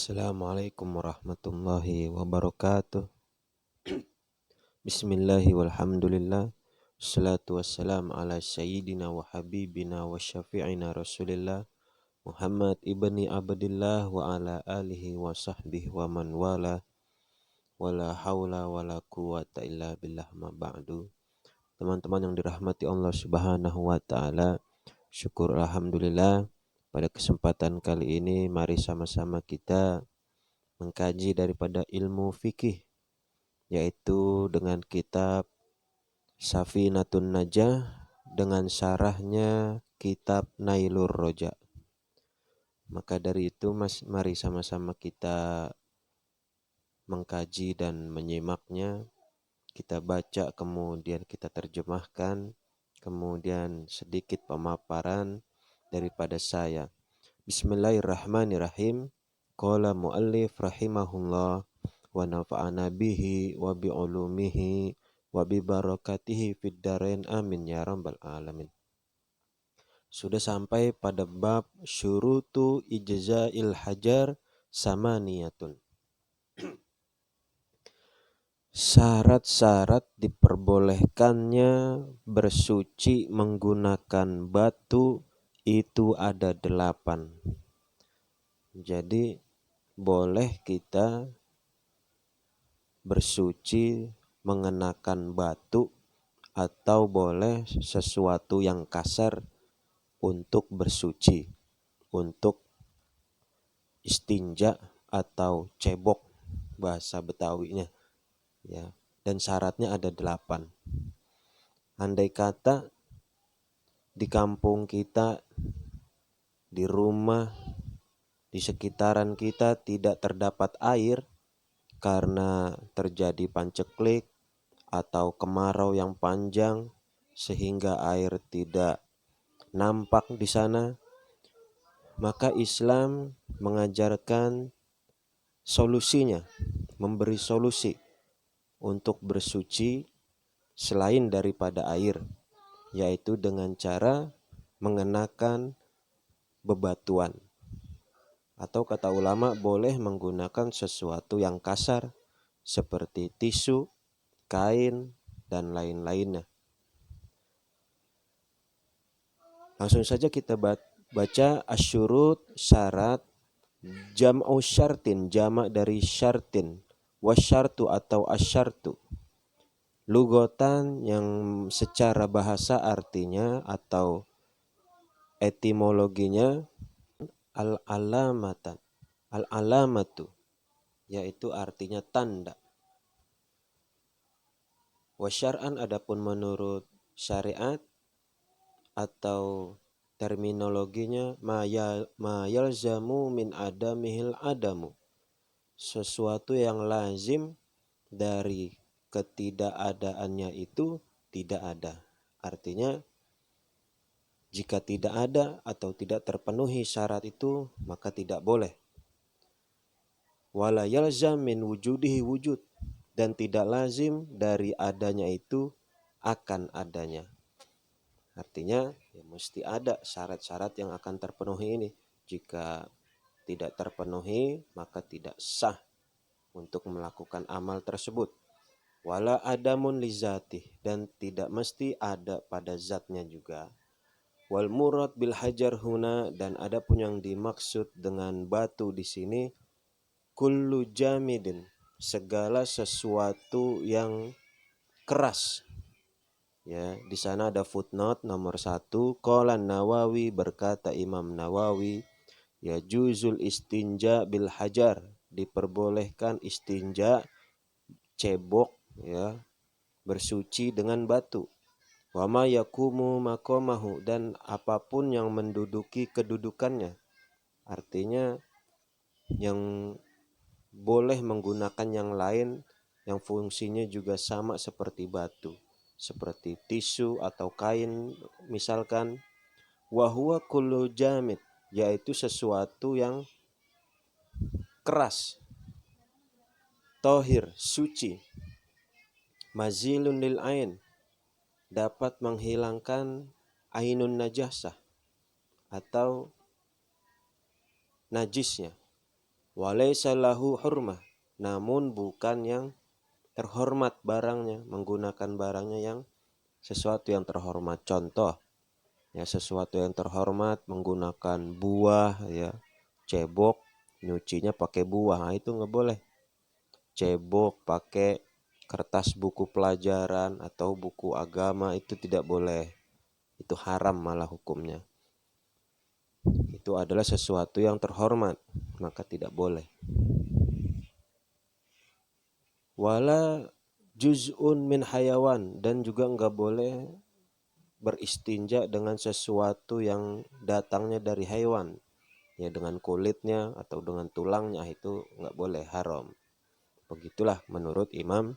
Assalamualaikum warahmatullahi wabarakatuh. Bismillahi walhamdulillah. Assalatu wassalamu ala sayyidina wa habibina wa syafi'ina rasulillah Muhammad ibni Abdillah wa ala alihi wa sahbihi wa man wala wala hawla wala quwata illa billah ma ba'du. Teman-teman yang dirahmati Allah subhanahu wa ta'ala, syukur alhamdulillah pada kesempatan kali ini mari sama-sama kita mengkaji daripada ilmu fikih, yaitu dengan kitab Safinatun Najah dengan syarahnya kitab Nailur Roja. Maka dari itu mari sama-sama kita mengkaji dan menyimaknya. Kita baca, kemudian kita terjemahkan, kemudian sedikit pemaparan daripada saya. Bismillahirrahmanirrahim. Qala muallif rahimahullah wa nafa'ana bihi wa bi ulumihi wa bi barakatihi fid darain amin ya rabbal alamin. Sudah sampai pada bab syurutu ijza'il hajar samaniyatun. Syarat-syarat diperbolehkannya bersuci menggunakan batu itu ada 8. Jadi boleh kita bersuci mengenakan batu atau boleh sesuatu yang kasar untuk bersuci, untuk istinja atau cebok bahasa Betawinya ya. Dan syaratnya ada 8. Andai kata di kampung kita, di rumah, di sekitaran kita tidak terdapat air karena terjadi panceklik atau kemarau yang panjang sehingga air tidak nampak di sana, maka Islam mengajarkan solusinya, memberi solusi untuk bersuci selain daripada air, yaitu dengan cara mengenakan bebatuan. Atau kata ulama boleh menggunakan sesuatu yang kasar seperti tisu, kain, dan lain-lainnya. Langsung saja kita baca asyurut, syarat, jam'u syartin, jamak dari syartin, wasyartu atau asyartu. Lugotan yang secara bahasa artinya atau etimologinya al-alamatu, yaitu artinya tanda. Wasyar'an adapun menurut syariat atau terminologinya ma yalzamu min adamihil adamu, sesuatu yang lazim dari ketidakadaannya itu tidak ada. Artinya jika tidak ada atau tidak terpenuhi syarat itu maka tidak boleh. Wala yalzam min wujudihi wujud, dan tidak lazim dari adanya itu akan adanya. Artinya ya mesti ada syarat-syarat yang akan terpenuhi ini. Jika tidak terpenuhi maka tidak sah untuk melakukan amal tersebut. Wala adamun lizatih, dan tidak mesti ada pada zatnya juga. Wal murad bil hajar huna, dan ada pun yang dimaksud dengan batu di sini kullu jamidin, segala sesuatu yang keras. Ya, di sana ada footnote nomor 1. Qala Nawawi, berkata Imam Nawawi, ya juzul istinja bil hajar, diperbolehkan istinja, cebok ya, bersuci dengan batu. Wa ma yakumu maqamahu, dan apapun yang menduduki kedudukannya. Artinya yang boleh menggunakan yang lain yang fungsinya juga sama seperti batu, seperti tisu atau kain misalkan. Wa huwa kullu jamid, yaitu sesuatu yang keras, tohir, suci, mazilun lil ain, dapat menghilangkan ainun najasah atau najisnya. walaysa lahu hurmah, namun bukan yang terhormat barangnya, menggunakan barangnya yang sesuatu yang terhormat. Contoh, ya sesuatu yang terhormat menggunakan buah, ya cebok nyucinya pakai buah, nah, itu nggak boleh. Cebok pakai kertas buku pelajaran atau buku agama itu tidak boleh, itu haram malah hukumnya. Itu adalah sesuatu yang terhormat, maka tidak boleh. Wala juz'un min hayawan, dan juga nggak boleh beristinja dengan sesuatu yang datangnya dari hewan, ya dengan kulitnya atau dengan tulangnya, itu nggak boleh, haram. Begitulah menurut Imam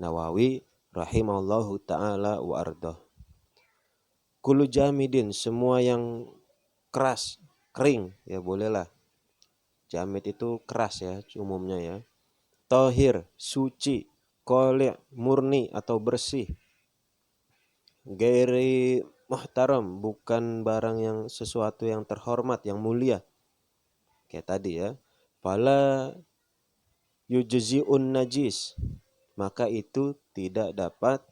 Nawawi rahimahullahu ta'ala wa ardah. Kullu jamidin, semua yang keras, kering, ya bolehlah. Jamid itu keras ya umumnya ya. Tohir, suci. Qoli', murni atau bersih. Gairi muhtaram, bukan barang yang sesuatu yang terhormat, yang mulia. Kayak tadi ya. Fala yujzi'un najis, maka itu tidak dapat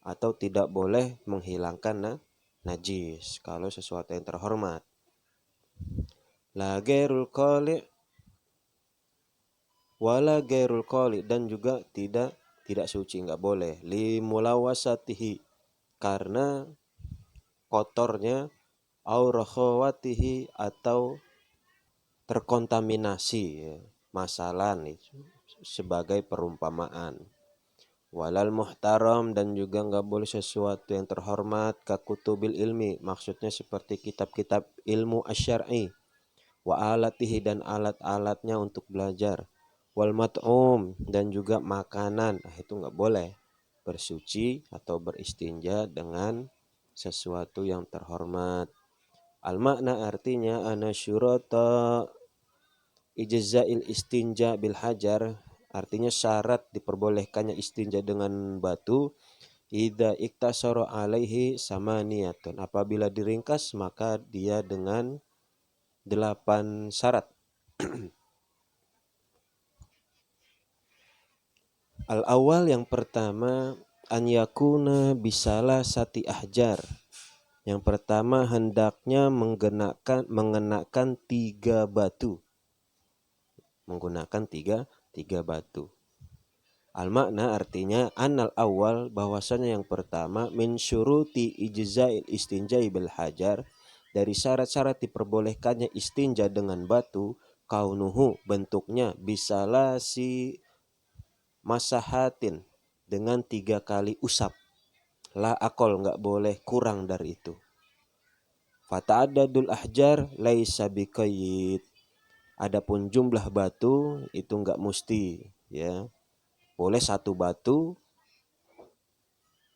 atau tidak boleh menghilangkan najis kalau sesuatu yang terhormat. La gairul qali' wala gairul qali, dan juga tidak suci, nggak boleh. Li mulawasatihi, karena kotornya, au rakhawatihi, atau terkontaminasi, ya. Masalah nih sebagai perumpamaan. Walal muhtaram, dan juga nggak boleh sesuatu yang terhormat, kakutubil ilmi, maksudnya seperti kitab-kitab ilmu asy'ari, wa alatihi, dan alat-alatnya untuk belajar, wal mat'um, dan juga makanan, itu nggak boleh bersuci atau beristinja dengan sesuatu yang terhormat. Al makna, artinya, ana syurata ijza'il istinja bil hajar, artinya syarat diperbolehkannya istinja dengan batu, idza iktasara alaihi samaniyatun, apabila diringkas maka dia dengan 8 syarat. Al-awwal, yang pertama, an yakuna bisalah sati ahjar. Yang pertama, hendaknya mengenakan 3 batu. Menggunakan tiga batu. Al-makna, artinya, anal awal, bahwasanya yang pertama, min syuruti ijza'il istinjai bil hajar, dari syarat-syarat diperbolehkannya istinja dengan batu, kaunuhu, bentuknya, bisalah si masahatin, dengan 3 kali usap, la akol, nggak boleh kurang dari itu. Fata'addadul ahjar laisa biqayyid, adapun jumlah batu itu nggak mesti, ya. Boleh 1 batu,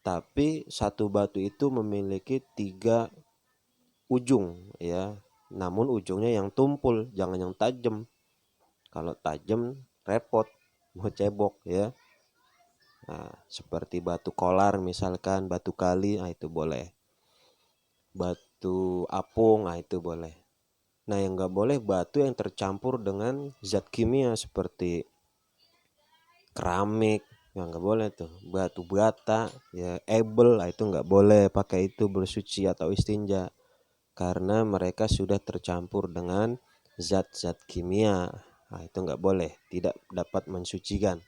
tapi 1 batu itu memiliki 3 ujung, ya. Namun ujungnya yang tumpul, jangan yang tajam. Kalau tajam repot mau cebok, ya. Nah, seperti batu kolar misalkan, batu kali, nah itu boleh. Batu apung, nah itu boleh. Nah, yang nggak boleh batu yang tercampur dengan zat kimia seperti keramik, yang nggak boleh tuh. Batu bata, ya ebel, nah itu nggak boleh pakai itu bersuci atau istinja, karena mereka sudah tercampur dengan zat-zat kimia. Nah, itu nggak boleh, tidak dapat mensucikan.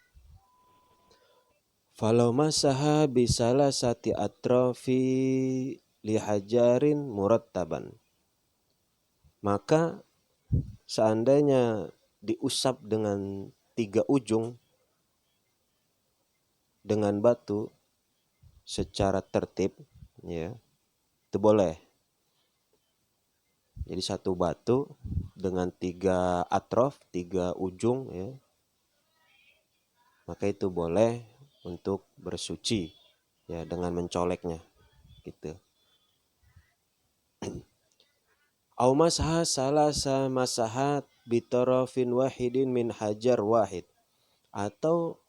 Falau masaha bisalah sati atrofi lihajarin murattaban, maka seandainya diusap dengan 3 ujung dengan batu secara tertib, ya itu boleh. Jadi 1 batu dengan 3 atrof, 3 ujung, ya, maka itu boleh untuk bersuci, ya, dengan mencoleknya gitu. Au masha salasa masahat bitarafin wahidin min hajar wahid, atau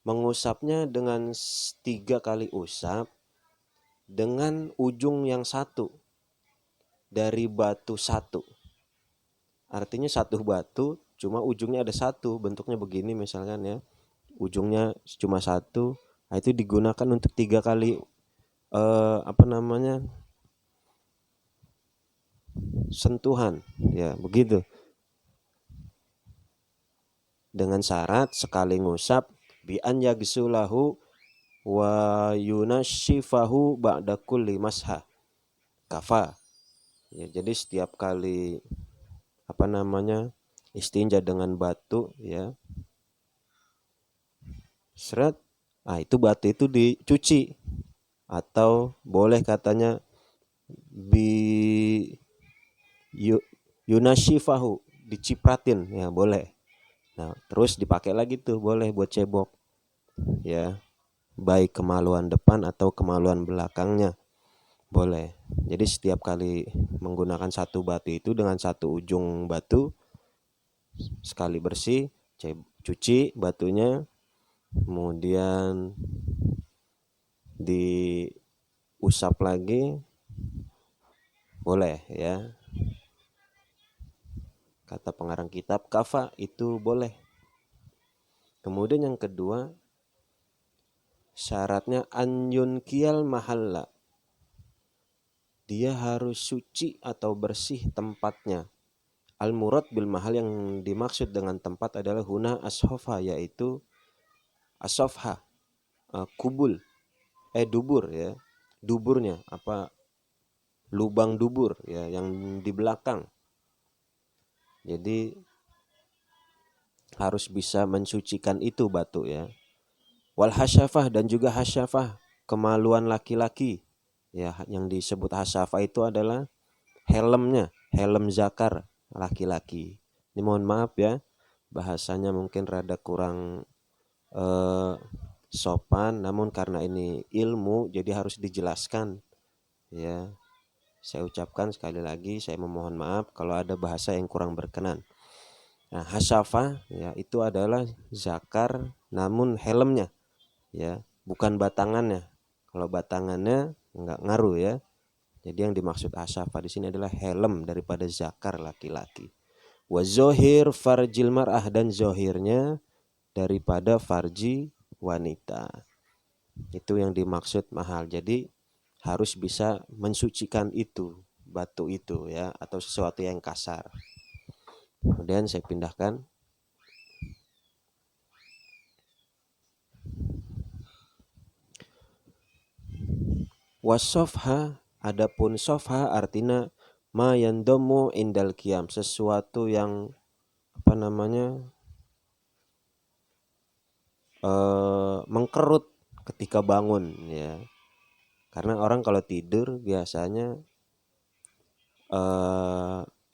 mengusapnya dengan 3 kali usap dengan ujung yang 1 dari batu 1. artinya satu batu cuma ujungnya ada satu, bentuknya begini misalkan ya, ujungnya cuma satu. Nah, itu digunakan untuk 3 kali sentuhan ya begitu, dengan syarat sekali ngusap bi an yagsulahu wa yunashifahu ba'da kulli masha kafa ya. Jadi setiap kali istinja dengan batu ya, seret, nah itu batu itu dicuci, atau boleh katanya bi yunashifahu, dicipratin ya boleh. Nah terus dipakai lagi tuh boleh buat cebok ya, baik kemaluan depan atau kemaluan belakangnya boleh. Jadi setiap kali menggunakan satu batu itu dengan satu ujung batu, sekali bersih cuci batunya, kemudian diusap lagi boleh ya. Kata pengarang kitab kafa itu boleh. Kemudian yang kedua, syaratnya anyun kial mahalla, dia harus suci atau bersih tempatnya. Al murad bil mahal, yang dimaksud dengan tempat adalah huna ashofa, yaitu asofha, kubul, dubur ya, duburnya lubang dubur ya yang di belakang. Jadi harus bisa mensucikan itu batu ya. Wal hasyafah, dan juga hasyafah, kemaluan laki-laki ya. Yang disebut hasyafah itu adalah helmnya, helm zakar laki-laki. Ini mohon maaf ya, bahasanya mungkin rada kurang sopan, namun karena ini ilmu jadi harus dijelaskan ya. Saya ucapkan sekali lagi, saya memohon maaf kalau ada bahasa yang kurang berkenan. Nah, hasyafah ya itu adalah zakar namun helmnya ya, bukan batangannya. Kalau batangannya enggak ngaruh ya. Jadi yang dimaksud hasyafah di sini adalah helm daripada zakar laki-laki. Wa zohir farjil mar'ah, dan zohirnya daripada farji wanita. Itu yang dimaksud mahal. Jadi harus bisa mensucikan itu, batu itu ya, atau sesuatu yang kasar. Kemudian saya pindahkan. Wasofha, adapun sofha artinya ma yandamu indal qiyam, sesuatu yang mengkerut ketika bangun ya. Karena orang kalau tidur biasanya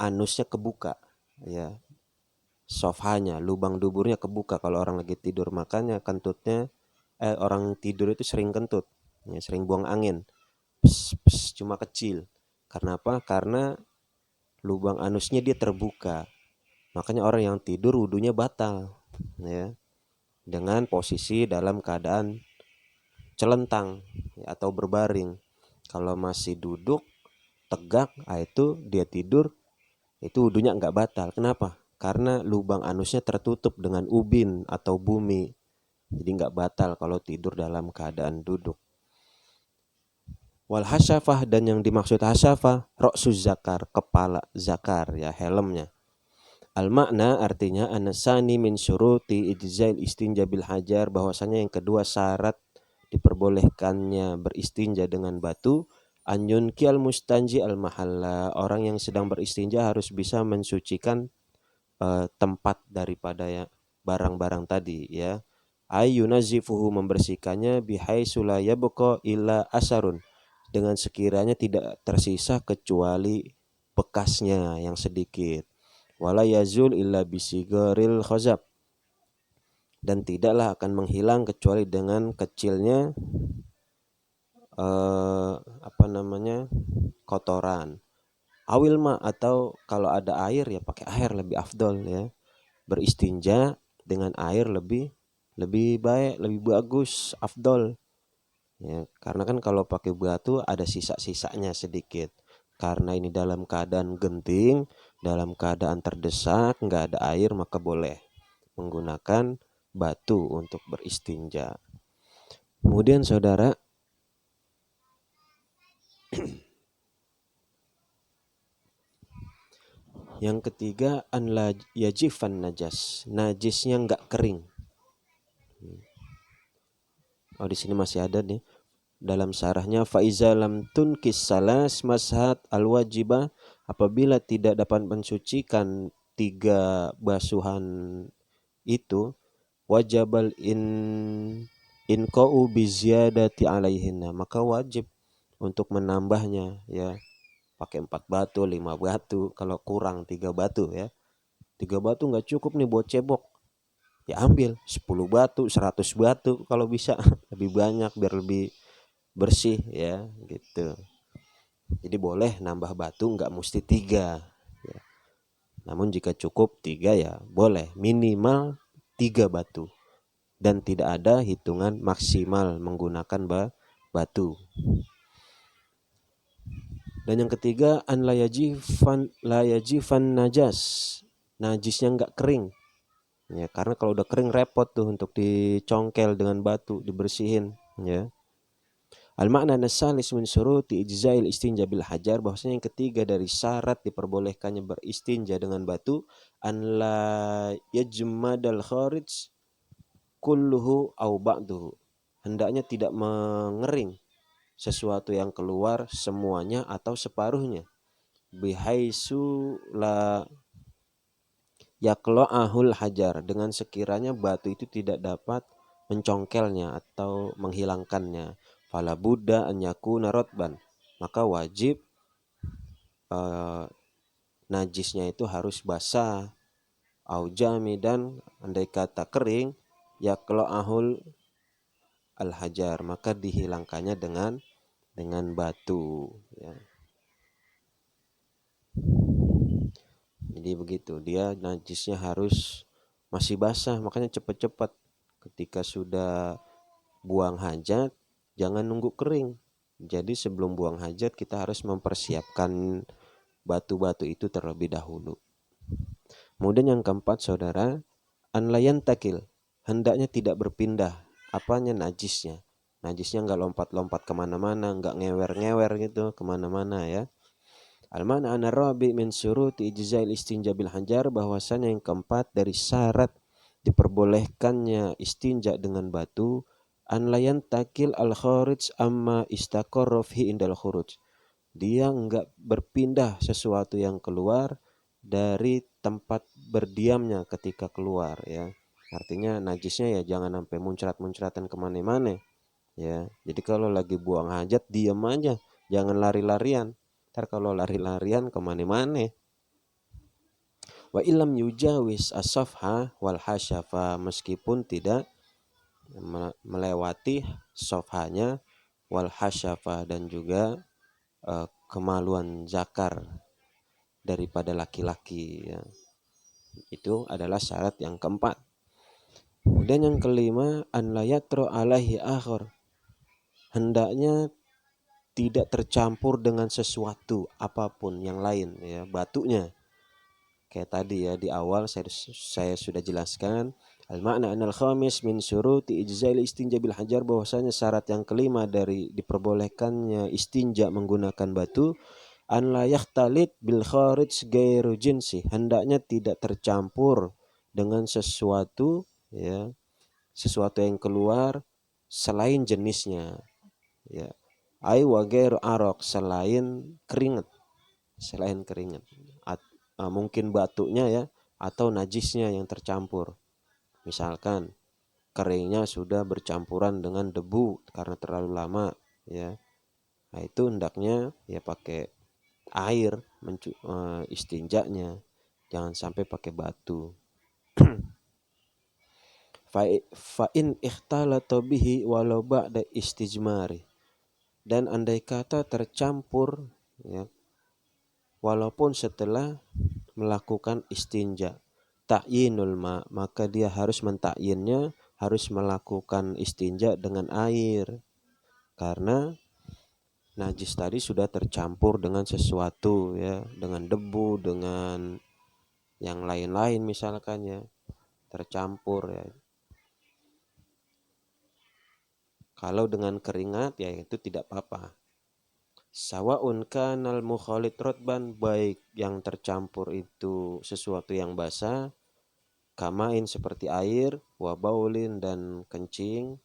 anusnya kebuka ya, sofhanya, lubang duburnya kebuka kalau orang lagi tidur, makanya kentutnya orang tidur itu sering kentut ya, sering buang angin, pes, pes, cuma kecil. Karena apa? Karena lubang anusnya dia terbuka, makanya orang yang tidur wudunya batal ya, dengan posisi dalam keadaan celentang ya, atau berbaring. Kalau masih duduk tegak, itu dia tidur, itu wudunya nggak batal. Kenapa? Karena lubang anusnya tertutup dengan ubin atau bumi, jadi nggak batal kalau tidur dalam keadaan duduk. Wal hasyafah, dan yang dimaksud hasyafah roksuz zakar, kepala zakar ya, helmnya. Al makna artinya anasani min syuruti ijzail istinja bil hajar, bahwasanya yang kedua syarat diperbolehkannya beristinja dengan batu, anyun kial mustanji al mahalla, orang yang sedang beristinja harus bisa mensucikan tempat daripada ya barang-barang tadi ya. Ayunazifuhu, membersihkannya, bihaitsu la yabqa illa asarun, dengan sekiranya tidak tersisa kecuali bekasnya yang sedikit. Wala yazul illa bisigaril khazab, dan tidaklah akan menghilang kecuali dengan kecilnya kotoran. Awilma, atau kalau ada air ya pakai air lebih afdol ya. Beristinja dengan air lebih baik, lebih bagus, afdol ya. Karena kan kalau pakai batu ada sisa-sisanya sedikit. Karena ini dalam keadaan genting, dalam keadaan terdesak, nggak ada air, maka boleh menggunakan batu untuk beristinja. Kemudian saudara, yang ketiga, an la yajifan najas, najisnya nggak kering. Oh, di sini masih ada nih dalam syarahnya, faiza lam tunkis salas mashat al wajibah, apabila tidak dapat mensucikan 3 basuhan itu, wajabal inqa'u bizyadati alaihinna, maka wajib untuk menambahnya ya, pakai 4 batu, 5 batu, kalau kurang 3 batu ya. 3 batu nggak cukup nih buat cebok, ya ambil 10 batu, 100 batu kalau bisa lebih banyak biar lebih bersih ya gitu. Jadi boleh nambah batu, nggak mesti 3 ya. Namun jika cukup 3 ya boleh minimal 3 batu, dan tidak ada hitungan maksimal menggunakan batu. Dan yang ketiga, an la yajifan najas, najisnya nggak kering ya, karena kalau udah kering repot tuh untuk dicongkel dengan batu, dibersihin ya. Al makna nasalis min syuruti ijzail istinja bil hajar, bahwasanya yang ketiga dari syarat diperbolehkannya beristinja dengan batu, an la yajmadal kharij kulluhu au ba'duhu, hendaknya tidak mengering sesuatu yang keluar semuanya atau separuhnya, bihaisu la yaqla'ahul hajar, dengan sekiranya batu itu tidak dapat mencongkelnya atau menghilangkannya. Fala budda an yakuna rotban, maka wajib najisnya itu harus basah, au jamidan, andai kata kering, yaqla'ahul al hajar, maka dihilangkannya dengan batu ya. Jadi begitu, dia najisnya harus masih basah, makanya cepat-cepat ketika sudah buang hajat jangan nunggu kering. Jadi sebelum buang hajat kita harus mempersiapkan batu-batu itu terlebih dahulu. Kemudian yang keempat saudara, an layan takil, hendaknya tidak berpindah apanya, najisnya. Najisnya nggak lompat-lompat kemana-mana, nggak ngewer-ngewer gitu kemana-mana ya. Al-mana an-rabi min syuruti ijzail istinja bil hajar, bahwasanya yang keempat dari syarat diperbolehkannya istinja dengan batu, an layan takil al-kharij amma istaqarra fi indal khuruj, dia enggak berpindah sesuatu yang keluar dari tempat berdiamnya ketika keluar ya. Artinya najisnya ya jangan sampai muncrat-muncratan kemana-mana ya. Jadi kalau lagi buang hajat diam aja, jangan lari-larian. Ntar kalau lari-larian kemana-mana. Wa ilam yujawis as-safha wal hasyafa, meskipun tidak melewati sofhanya, wal hasyafa, dan juga kemaluan zakar daripada laki-laki ya. Itu adalah syarat yang keempat. Kemudian yang kelima, an la yatru alaihi akhar, hendaknya tidak tercampur dengan sesuatu apapun yang lain ya, batunya. Kayak tadi ya di awal saya sudah jelaskan, al makna anal khamis min syuruti ijzail istinja bil hajar, bahwasanya syarat yang kelima dari diperbolehkannya istinja menggunakan batu, an la yakhtalit bil kharij ghairu jinsi, hendaknya tidak tercampur dengan sesuatu ya, sesuatu yang keluar selain jenisnya ya. Ai wa ghairu araq, selain keringat. Mungkin batunya ya atau najisnya yang tercampur. Misalkan keringnya sudah bercampuran dengan debu karena terlalu lama ya. Nah, itu hendaknya ya pakai air istinjanya, jangan sampai pakai batu. Fa in ikhtalata bihi walau ba'da istijmari, dan andai kata tercampur ya, walaupun setelah melakukan istinja, ta'yinul ma, maka dia harus mentakyinnya, harus melakukan istinja dengan air, karena najis tadi sudah tercampur dengan sesuatu ya, dengan debu, dengan yang lain-lain misalkan ya, tercampur ya. Kalau dengan keringat ya itu tidak apa-apa. Sawaun kanal mukhalit rotban, baik yang tercampur itu sesuatu yang basah, kamain seperti air, wabaulin dan kencing,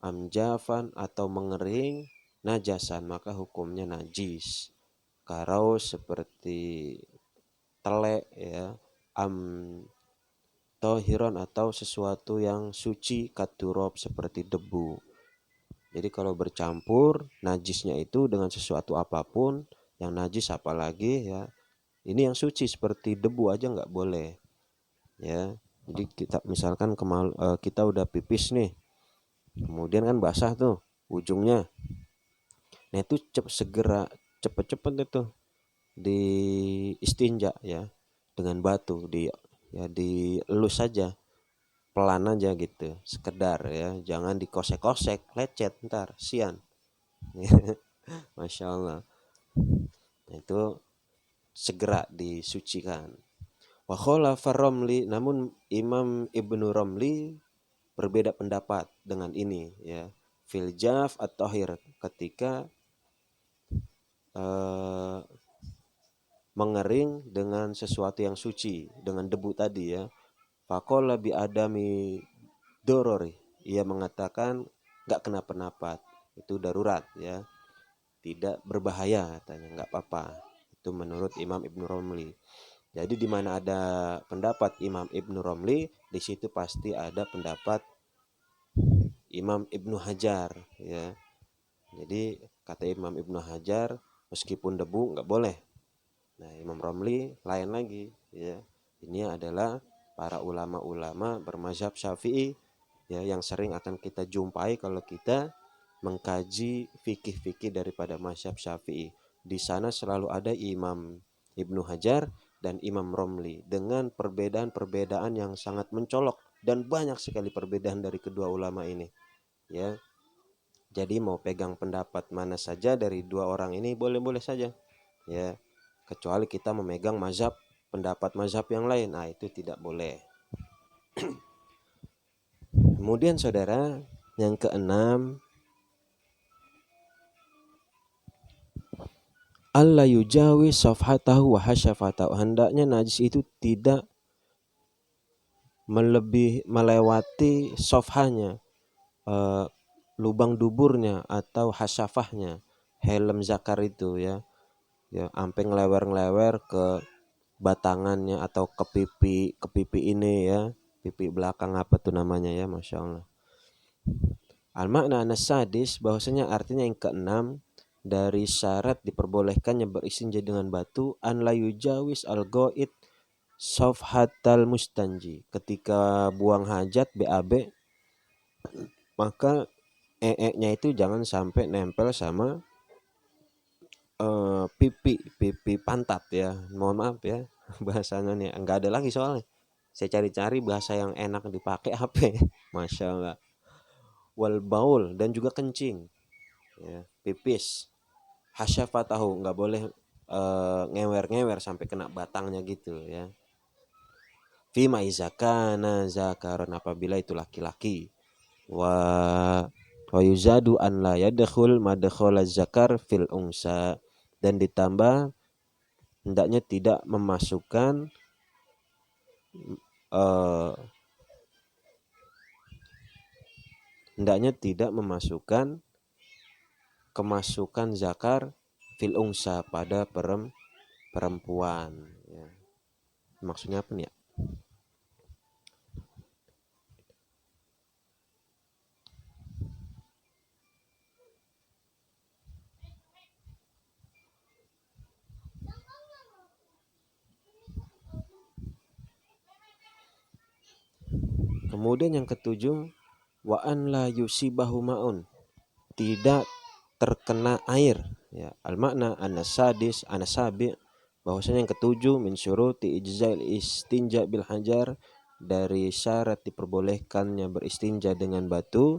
amjafan atau mengering, najasan maka hukumnya najis. Karau seperti telek ya, am tohiron atau sesuatu yang suci, katurob seperti debu. Jadi kalau bercampur najisnya itu dengan sesuatu apapun yang najis, apalagi ya ini yang suci seperti debu aja nggak boleh ya. Jadi kita misalkan kita udah pipis nih, kemudian kan basah tuh ujungnya, nah itu segera cepet-cepet itu di istinja ya dengan batu, dielus saja pelan aja gitu, sekedar ya, jangan dikosek-kosek, lecet ntar sian. Masya Allah. Nah, itu segera disucikan. Wa khalafa Romli, namun Imam Ibnu Romli berbeda pendapat dengan ini ya. Fil jaf at-tahir, ketika eh, mengering dengan sesuatu yang suci, dengan debu tadi ya. Faqala bi adami dorori, ia mengatakan nggak kenapa-napa, itu darurat ya, tidak berbahaya katanya, nggak apa-apa. Itu menurut Imam Ibnu Romli. Jadi di mana ada pendapat Imam Ibnu Romli, di situ pasti ada pendapat Imam Ibnu Hajar ya. Jadi kata Imam Ibnu Hajar meskipun debu nggak boleh. Nah Imam Romli lain lagi ya. Ini adalah para ulama-ulama bermazhab Syafi'i ya, yang sering akan kita jumpai kalau kita mengkaji fikih-fikih daripada mazhab Syafi'i. Di sana selalu ada Imam Ibnu Hajar dan Imam Romli dengan perbedaan-perbedaan yang sangat mencolok, dan banyak sekali perbedaan dari kedua ulama ini ya. Jadi mau pegang pendapat mana saja dari dua orang ini boleh-boleh saja ya, kecuali kita memegang pendapat mazhab yang lain, nah itu tidak boleh. Kemudian saudara, yang keenam, alla yujawi safhatahu wa hasyafatahu, hendaknya najis itu tidak melewati sofhanya, lubang duburnya atau hasyafahnya, helm zakar itu ya, sampai ngelewer-ngelewer ke batangannya atau ke pipi ini ya, pipi belakang apa tuh namanya ya, Masya Allah. Al-makna an-sadis, bahwasanya artinya yang keenam dari syarat diperbolehkannya beristinja dengan batu, an la yujawis al-ghaid safhatal mustanji, ketika buang hajat BAB maka nya itu jangan sampai nempel sama pipi pantat ya, mohon maaf ya bahasanya nih enggak ada lagi soalnya, saya cari-cari bahasa yang enak dipakai HP. Masya Allah. Wal baul, dan juga kencing ya, pipis, hasyafatahu, nggak boleh ngewer-ngewer sampai kena batangnya gitu ya. Fima izakana zakaron, apabila itu laki-laki. Wa yuzadu an la yadkhul madkhala zakar fil unsa, dan ditambah hendaknya tidak memasukkan uh, hendaknya tidak memasukkan kemasukan zakar fil unsa pada perempuan ya. Maksudnya apa nih ya? Kemudian yang ketujuh, wa an la yusibahu maun, tidak terkena air ya. Al makna anasabi, bahwasanya yang ketujuh min syuruti ijzail istinja bil hajar, dari syarat diperbolehkannya beristinja dengan batu,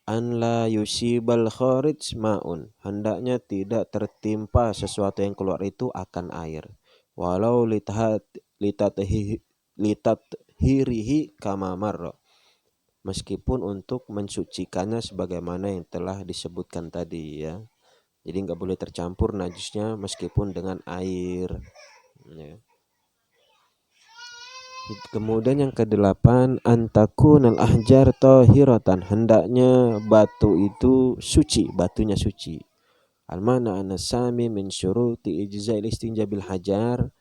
an la yusibal kharij ma'un, hendaknya tidak tertimpa sesuatu yang keluar itu akan air, walau litathirihi kama marra, meskipun untuk mensucikannya sebagaimana yang telah disebutkan tadi ya. Jadi nggak boleh tercampur najisnya meskipun dengan air ya. Kemudian yang kedelapan, antakunal ahjar tahiratan, hendaknya batu itu suci, batunya suci. Almana anasami min syuruti ijza'il istinja bil hajar.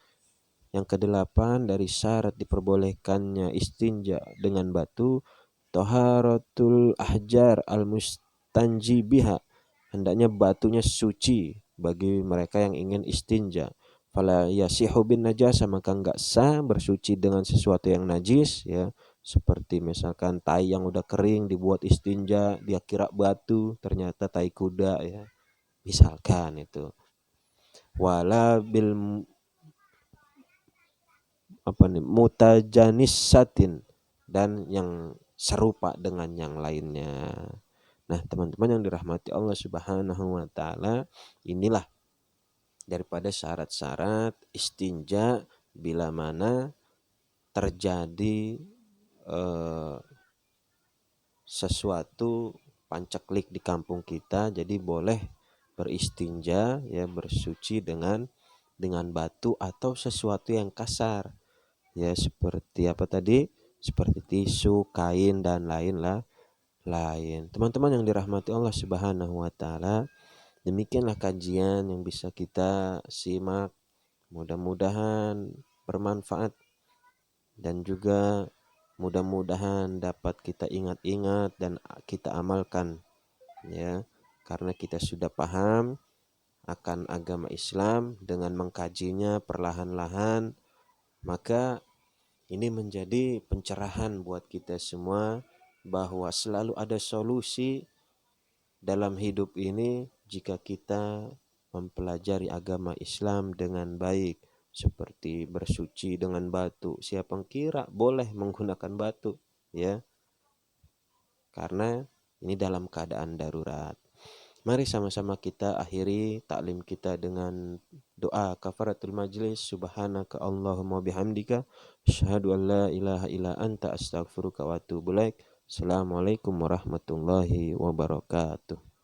Yang kedelapan dari syarat diperbolehkannya istinja dengan batu, taharatul ahjar al mustanji biha, hendaknya batunya suci bagi mereka yang ingin istinja. Fala yasihu bin najasa, maka enggak sah bersuci dengan sesuatu yang najis ya, seperti misalkan tai yang udah kering dibuat istinja, dia kira batu ternyata tai kuda ya, misalkan itu. Wala bil mutajanissatin, dan yang serupa dengan yang lainnya. Nah, teman-teman yang dirahmati Allah Subhanahu wa taala, inilah daripada syarat-syarat istinja bila mana terjadi sesuatu pancaklik di kampung kita, jadi boleh beristinja ya, bersuci dengan batu atau sesuatu yang kasar ya, seperti apa tadi, seperti tisu, kain dan lain. Teman-teman yang dirahmati Allah Subhanahu wa taala, demikianlah kajian yang bisa kita simak, mudah-mudahan bermanfaat dan juga mudah-mudahan dapat kita ingat-ingat dan kita amalkan ya, karena kita sudah paham akan agama Islam dengan mengkajinya perlahan-lahan, maka ini menjadi pencerahan buat kita semua bahwa selalu ada solusi dalam hidup ini jika kita mempelajari agama Islam dengan baik, seperti bersuci dengan batu. Siapa kira boleh menggunakan batu ya, karena ini dalam keadaan darurat. Mari sama-sama kita akhiri taklim kita dengan doa kafaratul majlis. Subhanaka Allahumma bihamdika asyhadu an la ilaha illa anta astaghfiruka wa atubu ilaik. Assalamualaikum warahmatullahi wabarakatuh.